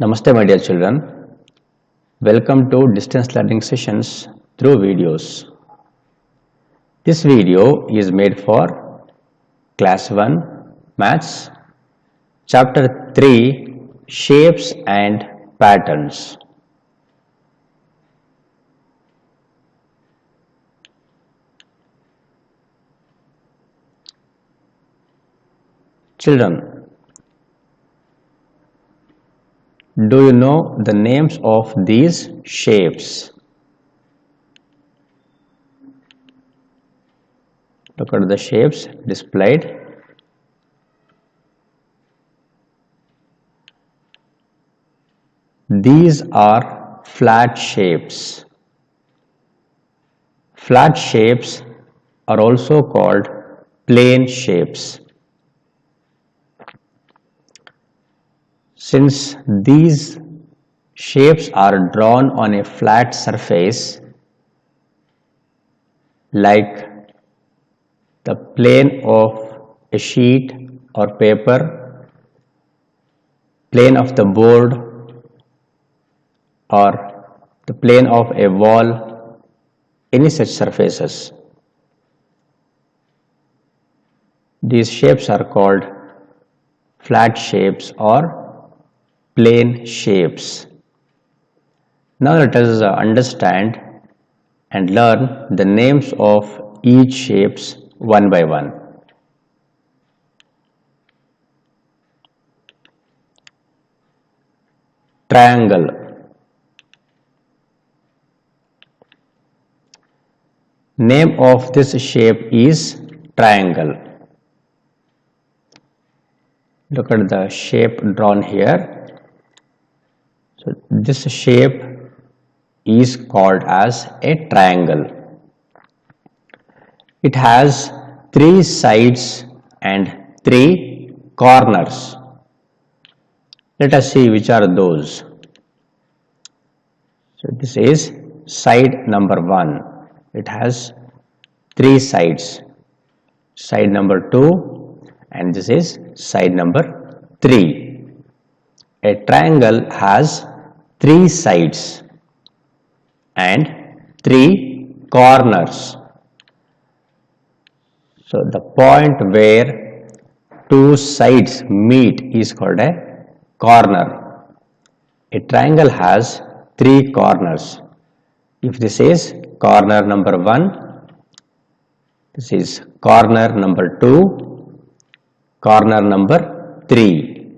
Namaste my dear children, welcome to distance learning sessions through videos. This video is made for class 1 maths chapter 3 shapes and patterns. Children, do you know the names of these shapes? Look at the shapes displayed. These are flat shapes. Flat shapes are also called plane shapes. Since these shapes are drawn on a flat surface like the plane of a sheet or paper, plane of the board or the plane of a wall, any such surfaces. These shapes are called flat shapes or plane shapes. Now let us understand and learn the names of each shapes one by one. Triangle. Name of this shape is triangle. Look at the shape drawn here. So this shape is called as a triangle. It has 3 sides and 3 corners. Let us see which are those. So this is side number 1. It has 3 sides. Side number 2 and this is side number 3. A triangle has 3 sides and 3 corners. So the point where 2 sides meet is called a corner. A triangle has 3 corners. If this is corner number 1, this is corner number 2, corner number 3.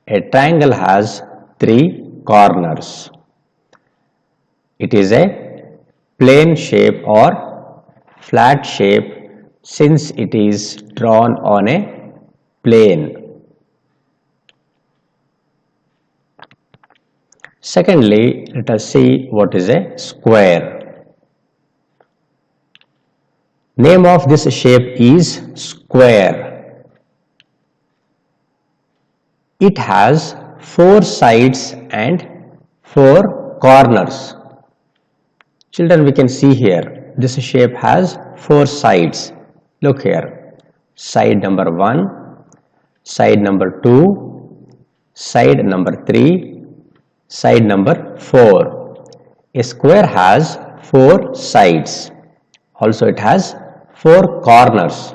A triangle has 3 corners. It is a plane shape or flat shape since it is drawn on a plane. Secondly, let us see what is a square. Name of this shape is square. It has 4 sides and 4 corners. Children, we can see here this shape has 4 sides. Look here, side number 1, side number 2, side number 3, side number 4. A square has 4 sides. Also it has 4 corners.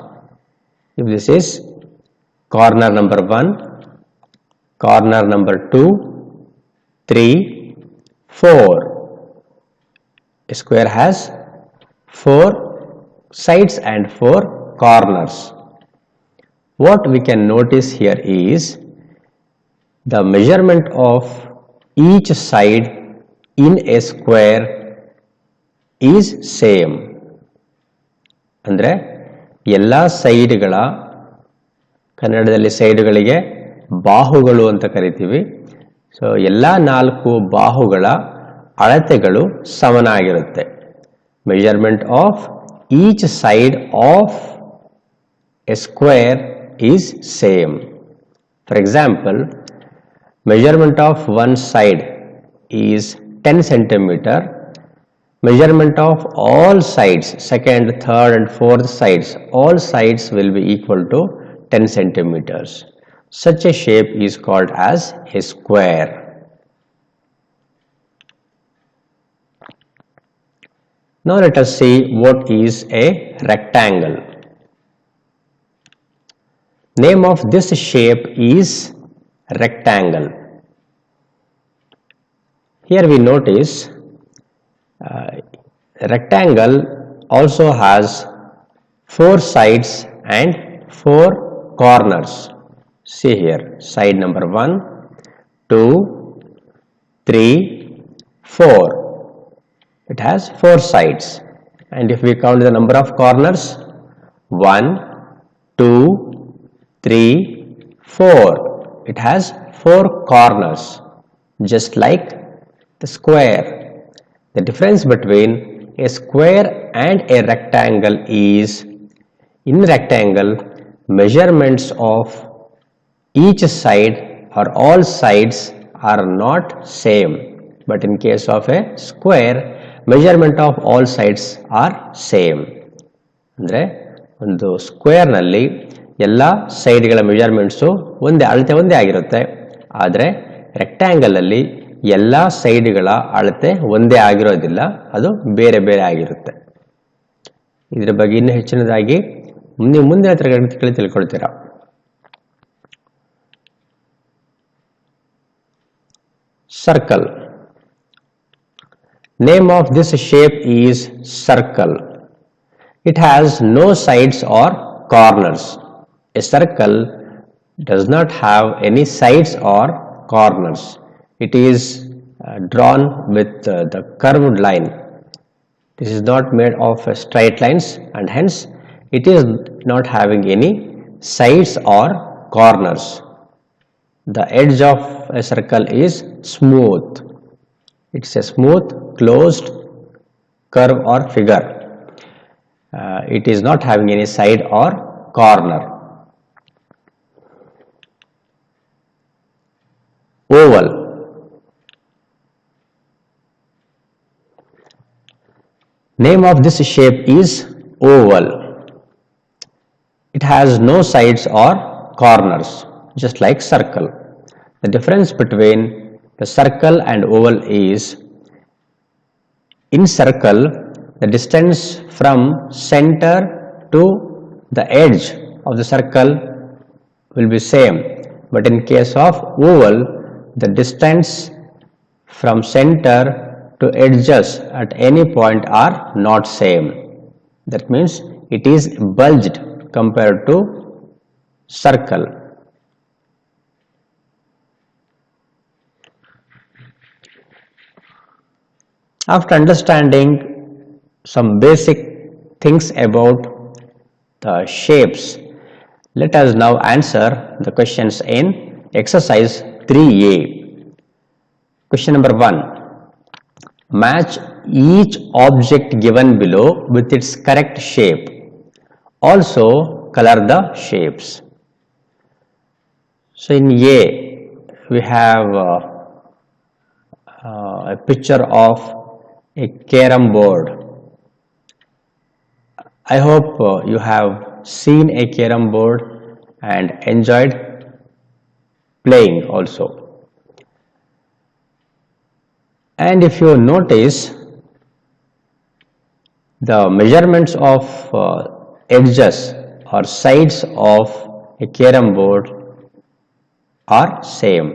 If this is corner number 1, corner number 2, 3, 4. A square has 4 sides and 4 corners. What we can notice here is the measurement of each side in a square is same. ಅಂದರೆ ಎಲ್ಲ ಸೈಡ್ಗಳ ಕನ್ನಡದಲ್ಲಿ ಸೈಡ್ಗಳಿಗೆ ಬಾಹುಗಳು ಅಂತ ಕರಿತೀವಿ. So ಎಲ್ಲ 4 ಬಾಹುಗಳ ಅಳತೆಗಳು ಸಮನಾಗಿರುತ್ತೆ. Measurement of each side of a square is same. For example, measurement of one side is 10 centimeter. Measurement of all sides, second, third and fourth sides, all sides will be equal to 10 centimeters. Such a shape is called as a square. Now let us see what is a rectangle. Name of this shape is rectangle. Here we notice rectangle also has 4 sides and 4 corners. See here, side number 1, 2, 3, 4. It has 4 sides, and if we count the number of corners, 1, 2, 3, 4. It has 4 corners, just like the square. The difference between a square and a rectangle is, in rectangle, measurements of each side or all sides are not same, but in case of a square, measurement of all sides are same. ಅಂದರೆ ಒಂದು ಸ್ಕ್ವೇರ್ನಲ್ಲಿ ಎಲ್ಲ ಸೈಡ್ಗಳ measurements ಒಂದೇ, ಅಳತೆ ಒಂದೇ ಆಗಿರುತ್ತೆ. ಆದರೆ ರೆಕ್ಟ್ಯಾಂಗಲಲ್ಲಿ ಎಲ್ಲ ಸೈಡ್ಗಳ ಅಳತೆ ಒಂದೇ ಆಗಿರೋದಿಲ್ಲ, ಅದು ಬೇರೆ ಬೇರೆ ಆಗಿರುತ್ತೆ. ಇದರ ಬಗ್ಗೆ ಇನ್ನೂ ಹೆಚ್ಚಿನದಾಗಿ ನೀವು ಮುಂದಿನ ತರಗತಿಗಳಲ್ಲಿ ತಿಳ್ಕೊಳ್ತೀರಾ. Circle. Name of this shape is circle. It has no sides or corners. A circle does not have any sides or corners. It is drawn with the curved line. This is not made of straight lines, and hence it is not having any sides or corners. The edge of a circle is smooth. It's a smooth closed curve or figure. It is not having any side or corner. Oval. Name of this shape is oval. It has no sides or corners, just like circle. The difference between the circle and oval is, in circle the distance from center to the edge of the circle will be same, but in case of oval the distance from center to edges at any point are not same. That means it is bulged compared to circle. After understanding some basic things about the shapes, let us now answer the questions in exercise 3A. Question number 1. Match each object given below with its correct shape. Also color the shapes. So in A we have a picture of a carom board. I hope you have seen a carom board and enjoyed playing also. And if you notice, the measurements of edges or sides of a carom board are same.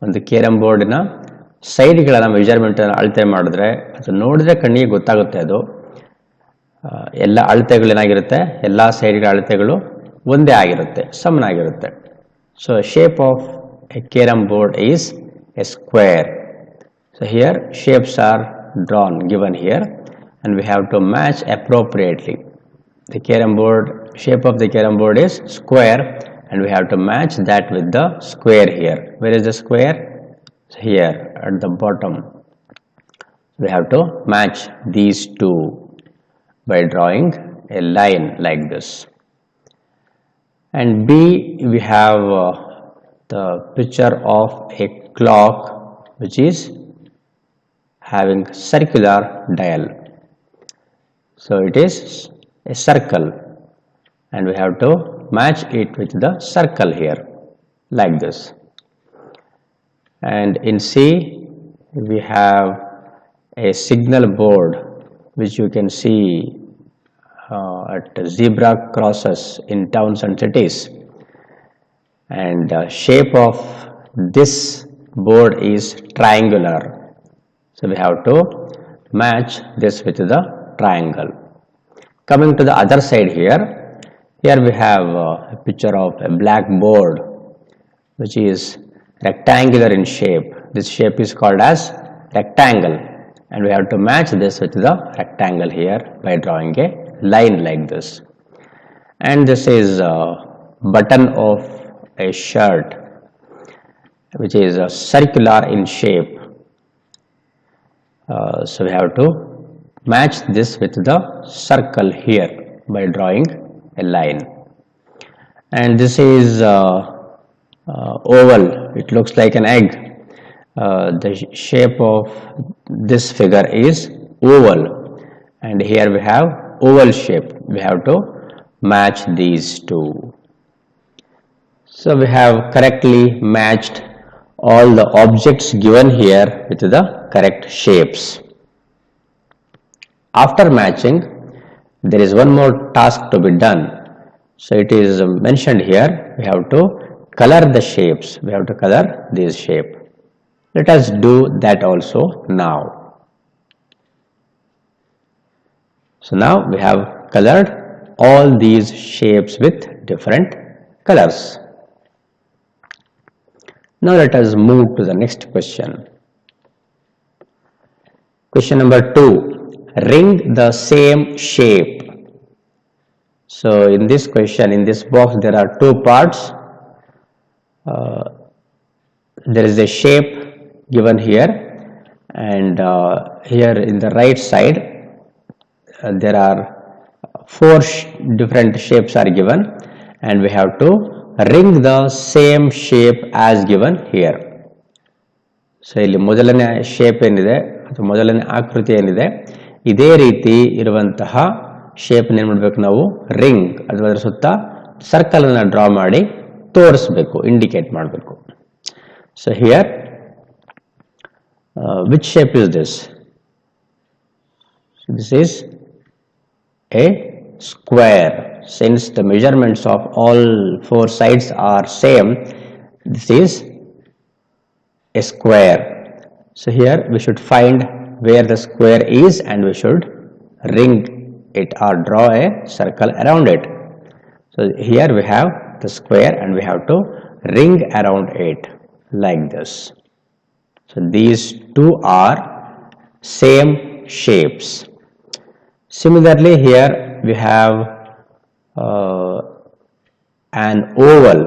ಒಂದು carom board ನ ಸೈಡ್ಗಳ measurement ಅಳತೆ ಮಾಡಿದ್ರೆ ಅದು ನೋಡಿದ್ರೆ ಕಣ್ಣಿಗೆ ಗೊತ್ತಾಗುತ್ತೆ, ಅದು ಎಲ್ಲ ಅಳತೆಗಳೇನಾಗಿರುತ್ತೆ, ಎಲ್ಲ ಸೈಡ್ಗಳ ಅಳತೆಗಳು ಒಂದೇ ಆಗಿರುತ್ತೆ, ಸಮನಾಗಿರುತ್ತೆ. So shape of a carom board is a square. So here shapes are drawn, given here, and we have to match appropriately. The carom board, shape of the carom board is square, and we have to match that with the square here. Where is the square? Here at the bottom. We have to match these two by drawing a line like this. And B, we have the picture of a clock which is having circular dial. So it is a circle, and we have to match it with the circle here like this. And in C we have a signal board which you can see at zebra crosses in towns and cities, and shape of this board is triangular, so we have to match this with the triangle. Coming to the other side here we have a picture of a black board which is rectangular in shape. This shape is called as rectangle, and we have to match this with the rectangle here by drawing a line like this. And this is a button of a shirt which is circular in shape, so we have to match this with the circle here by drawing a line. And this is oval, it looks like an egg. The shape of this figure is oval, and here we have oval shape. We have to match these two. So we have correctly matched all the objects given here with the correct shapes. After matching, there is one more task to be done. So it is mentioned here, we have to color the shapes. We have to color these shapes. Let us do that also now. So now we have colored all these shapes with different colors. Now let us move to the next question. Question number 2. Ring the same shape. So in this question, in this box, there are two parts. There is a shape given here, and here in the right side there are four different shapes are given, and we have to ring the same shape as given here. So ಇಲ್ಲಿ ಮೊದಲನೇ shape ಏನಿದೆ ಅಥವಾ ಮೊದಲನೇ ಆಕೃತಿ ಏನಿದೆ, ಇದೇ ರೀತಿ ಇರುವಂತಹ ಶೇಪ್ ಏನು ಮಾಡಬೇಕು ನಾವು, ರಿಂಗ್ ಅಥವಾ ಅದರ ಸುತ್ತ ಸರ್ಕಲ್ ಅನ್ನು ಡ್ರಾ ಮಾಡಿ ತೋರಿಸಬೇಕು, ಇಂಡಿಕೇಟ್ ಮಾಡಬೇಕು. So here which shape is this? This is a square. Since the measurements of all four sides are same, this is a square. So here we should find where the square is, and we should ring it or draw a circle around it. So here we have the square, and we have to ring around it like this. So these two are same shapes. Similarly, here we have an oval,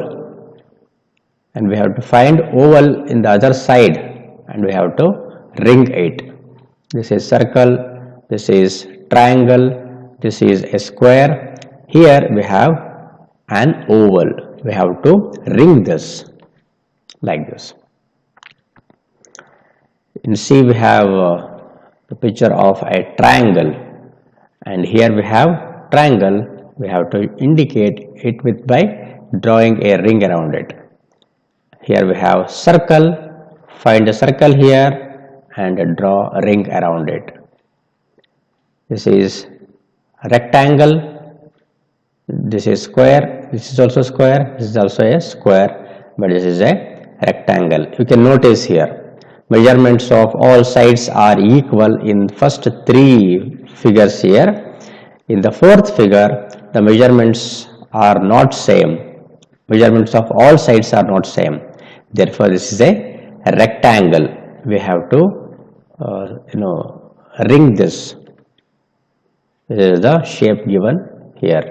and we have to find oval in the other side, and we have to ring it. This is circle, this is triangle, this is a square. Here we have an oval. We have to ring this like this. In C we have the picture of a triangle, and here we have triangle. We have to indicate it with by drawing a ring around it. Here we have circle, find a circle here and draw a ring around it. This is rectangle, this is square, this is also square, this is also a square, but this is a rectangle. You can notice here measurements of all sides are equal in first three figures here. In the fourth figure, the measurements are not same. Measurements of all sides are not same. Therefore, this is a rectangle. We have to ring this. This is the shape given here.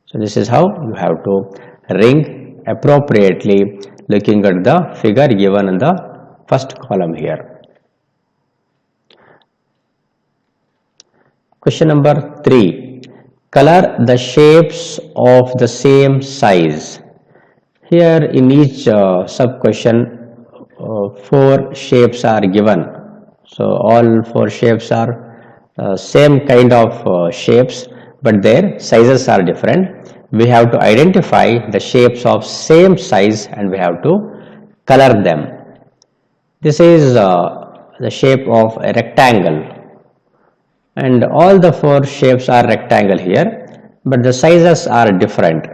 So this is how you have to ring appropriately, looking at the figure given in the first column here. Question number 3. Color the shapes of the same size. Here in each sub question, 4 shapes are given. So all 4 shapes are same kind of shapes, but their sizes are different. We have to identify the shapes of same size, and we have to color them. This is the shape of a rectangle. and all the four shapes are rectangle here, but the sizes are different.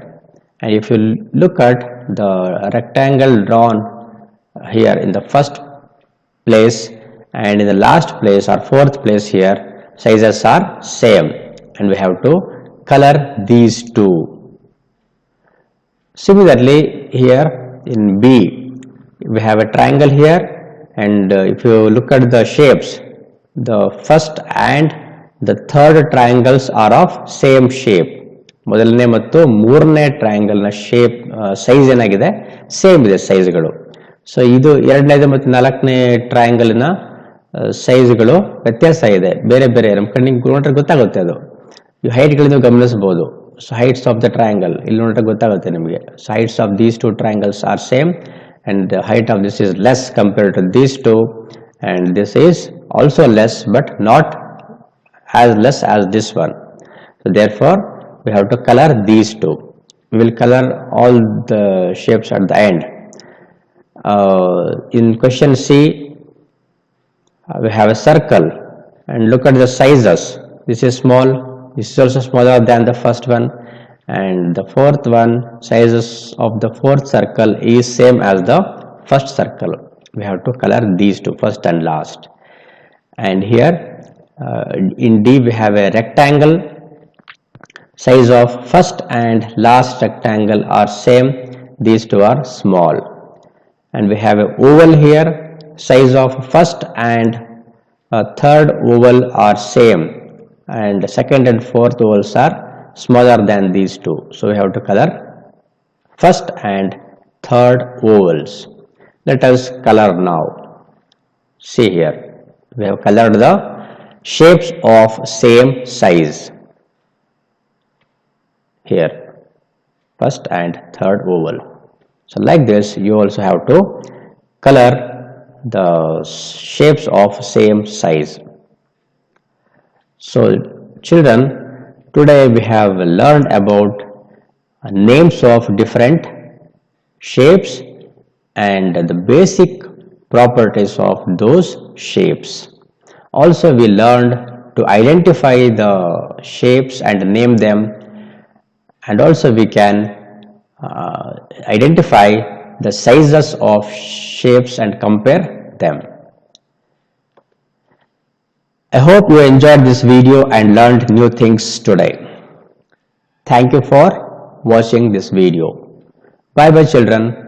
And if you look at the rectangle drawn here in the first place and in the last place or fourth place here, sizes are same, and we have to color these two. Similarly, here in B, we have a triangle here, and if you look at the shapes, the first and the third triangles are of same shape. ಮೊದಲನೇ ಮತ್ತು ಮೂರನೇ triangle ನ shape size ಏನಾಗಿದೆ, same ಇದೆ ಸೈಜ್ಗಳು. So ಇದು ಎರಡನೇದು ಮತ್ತು ನಾಲ್ಕನೇ ಟ್ರಯಾಂಗಲ್ ನ ಸೈಜ್ಗಳು ವ್ಯತ್ಯಾಸ ಇದೆ, ಬೇರೆ ಬೇರೆ. ನಮ್ಮ ಕಣ್ಣಿಗೆ ನೋಡ್ರೆ ಗೊತ್ತಾಗುತ್ತೆ ಅದು. ಈ ಹೈಟ್ಗಳಿಂದ ಗಮನಿಸಬಹುದು. So heights of the triangle ಇಲ್ಲಿ ನೋಡ್ರೆ ಗೊತ್ತಾಗುತ್ತೆ ನಿಮಗೆ. So heights of these two triangles are same, and the height of this is less compared to these two, and this is also less but not as less as this one. So therefore we have to color these two. We will color all the shapes at the end. In question C, we have a circle, and look at the sizes. This is small, this is also smaller than the first one, and the fourth one, sizes of the fourth circle is same as the first circle. We have to color these two, first and last. And here in D we have a rectangle. Size of first and last rectangle are same, these two are small. And we have a oval here. Size of first and third oval are same, and second and fourth ovals are smaller than these two. So we have to color first and third ovals. Let us color now. See here, we have colored the shapes of same size here, first and third oval. So like this you also have to color the shapes of same size. So children, today we have learned about names of different shapes and the basic properties of those shapes. Also we learned to identify the shapes and name them, and also we can identify the sizes of shapes and compare them. I hope you enjoyed this video and learned new things today. Thank you for watching this video. Bye bye children.